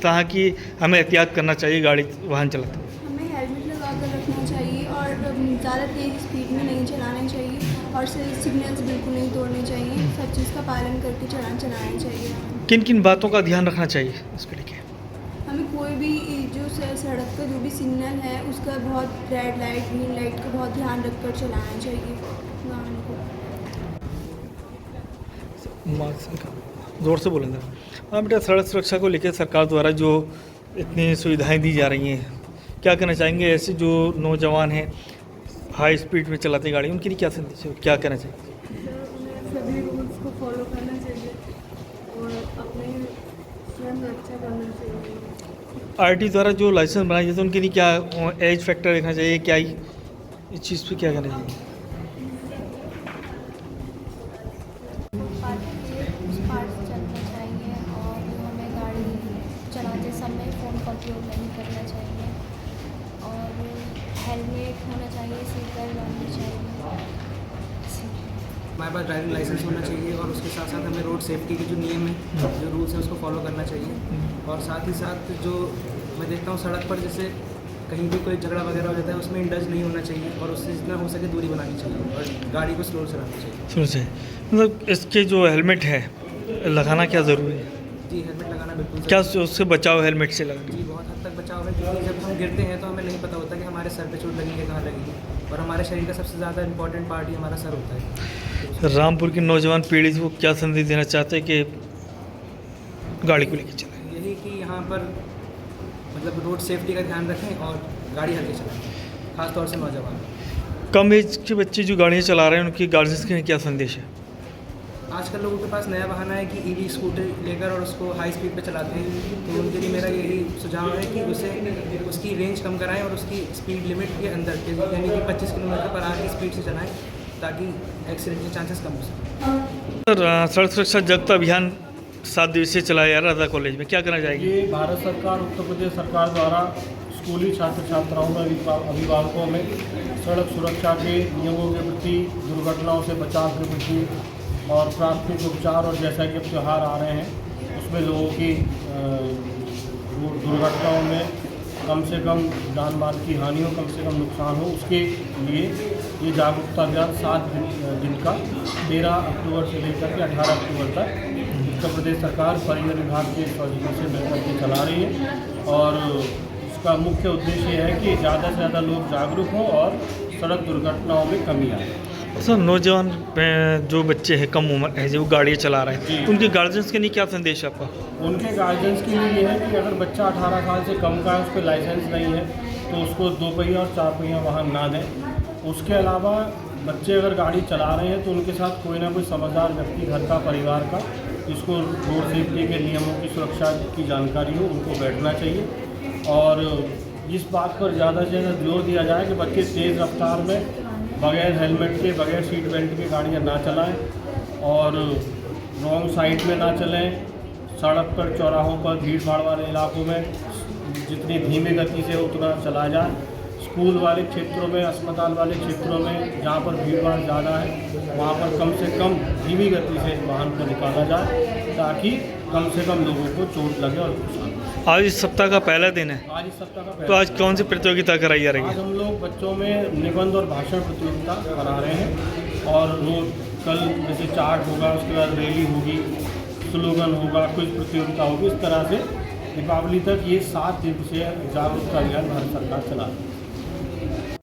तरह की हमें एहतियात करना चाहिए गाड़ी वाहन चलाते हुए? हमें हेलमेट लगा कर रखना चाहिए और ज़्यादा तेज़ स्पीड में नहीं चलाना चाहिए और सिग्नल्स बिल्कुल नहीं तोड़ने चाहिए। सब चीज़ का पालन करके चलाना चाहिए। किन किन बातों का ध्यान रखना चाहिए इसको लेके? हमें कोई भी जो सड़क का जो भी सिग्नल है उसका बहुत रेड लाइट ग्रीन लाइट का बहुत ध्यान रखकर चलाना चाहिए वाहन को। ज़ोर से बोलेंगे। हाँ बेटा, सड़क सुरक्षा को लेकर सरकार द्वारा जो इतनी सुविधाएं दी जा रही हैं, क्या कहना चाहेंगे ऐसे जो नौजवान हैं हाई स्पीड में चलाते गाड़ी, उनके लिए क्या संदेश है, क्या कहना चाहिए? उन्हें सभी रूल्स को फॉलो करना चाहिए और अपने स्वयं रक्षा करना चाहिए। आरटी द्वारा जो लाइसेंस बनाए जाते हैं उनके लिए क्या एज फैक्टर देखना चाहिए, क्या इस चीज़ पे क्या कहना चाहिए? उस पार्ट से चलना चाहिए और हमें गाड़ी चलाते समय फ़ोन का उपयोग नहीं करना चाहिए और हेलमेट होना चाहिए, सीट बेल्ट बांधनी चाहिए। हमारे पास ड्राइविंग लाइसेंस होना चाहिए और उसके साथ साथ हमें रोड सेफ्टी के जो नियम हैं, जो रूल्स हैं, उसको फॉलो करना चाहिए। और साथ ही साथ जो मैं देखता हूँ सड़क पर जैसे कहीं भी कोई झगड़ा वगैरह हो जाता है उसमें इंडल्ज नहीं होना चाहिए और उससे जितना हो सके दूरी बनानी चाहिए और गाड़ी को स्लो चलाना चाहिए। सुन से मतलब इसके जो हेलमेट है लगाना क्या ज़रूरी है? जी, हेलमेट लगाना बिल्कुल क्या ज़रूरी उससे बचाव हेलमेट से लगना? जी, बहुत हद तक बचाव है क्योंकि जब हम गिरते हैं तो हमें नहीं पता होता कि हमारे सर पे चोट लगेगी, कहाँ लगेगी और हमारे शरीर का सबसे ज़्यादा इंपॉर्टेंट पार्ट ही हमारा सर होता है। रामपुर की नौजवान पीढ़ी को क्या संदेश देना चाहते हैं कि गाड़ी को लेकर चलाएं? यही कि यहाँ पर मतलब रोड सेफ्टी का ध्यान रखें और गाड़ी हल्के चलाएं, खासतौर से नौजवान। कम एज के बच्चे जो गाड़ियाँ चला रहे हैं उनकी गार्जियंस के लिए क्या संदेश है? आजकल लोगों के पास नया बहाना है कि ईवी स्कूटर लेकर और उसको हाई स्पीड पे चलाते हैं, तो उनके लिए मेरा यही सुझाव है कि उसे उसकी रेंज कम कराएं और उसकी स्पीड लिमिट के अंदर यानी कि 25 किलोमीटर पर आवर की स्पीड से चलाएं ताकि एक्सीडेंट के चांसेस कम हो सकें। सर, सड़क सुरक्षा जागरूकता अभियान 7 दिवसीय चलाया जा रहा था कॉलेज में, क्या करना चाहेंगे? ये भारत सरकार, उत्तर प्रदेश सरकार द्वारा स्कूली छात्र छात्राओं में, अभिभावकों में सड़क सुरक्षा के नियमों के प्रति, दुर्घटनाओं से बचाव के प्रति और प्राथमिक उपचार और जैसा कि अब त्यौहार आ रहे हैं उसमें लोगों की दुर्घटनाओं में कम से कम जान माल की हानि हो, कम से कम नुकसान हो, उसके लिए ये जागरूकता अभियान 7 दिन का 13 अक्टूबर से लेकर के 18 अक्टूबर तक उत्तर प्रदेश सरकार परिवहन विभाग के सौजन्य से मिलकर के चला रही है। और इसका मुख्य उद्देश्य है कि ज़्यादा से ज़्यादा लोग जागरूक हों और सड़क दुर्घटनाओं में कमी आए। सर, नौजवान जो बच्चे हैं कम उम्र है जो गाड़ियाँ चला रहे हैं, उनके गार्जियंस के लिए क्या संदेश है आपका? उनके गार्जियंस के लिए ये है कि अगर बच्चा 18 साल से कम का है, उस पर लाइसेंस नहीं है, तो उसको 2 पहिया और 4 पहिया वाहन ना दें। उसके अलावा बच्चे अगर गाड़ी चला रहे हैं तो उनके साथ कोई ना कोई समझदार व्यक्ति घर का, परिवार का, जिसको रोड सेफ्टी के नियमों की सुरक्षा की जानकारी हो, उनको बैठना चाहिए। और इस बात पर ज़्यादा से ज़्यादा जोर दिया जाए कि बच्चे तेज़ रफ्तार में बगैर हेलमेट के, बगैर सीट बेल्ट के गाड़ियाँ ना चलाएं और रॉन्ग साइड में ना चलें। सड़क पर, चौराहों पर, भीड़ भाड़ वाले इलाकों में जितनी धीमी गति से उतना चला जाए। स्कूल वाले क्षेत्रों में, अस्पताल वाले क्षेत्रों में जहाँ पर भीड़ भाड़ ज़्यादा है वहाँ पर कम से कम धीमी गति से वाहन को निकाला जाए ताकि कम से कम लोगों को चोट लगे और नुकसान। आज इस सप्ताह का पहला दिन है, आज इस सप्ताह का तो आज कौन सी प्रतियोगिता कराई जा रही आज है? हम लोग बच्चों में निबंध और भाषण प्रतियोगिता करा रहे हैं और रोज कल जैसे चार्ट होगा, उसके बाद रैली होगी, स्लोगन होगा, क्विज प्रतियोगिता होगी। इस तरह से दीपावली तक ये 7 दिवसीय जागरूकता अभियान भारत सरकार चला रही है।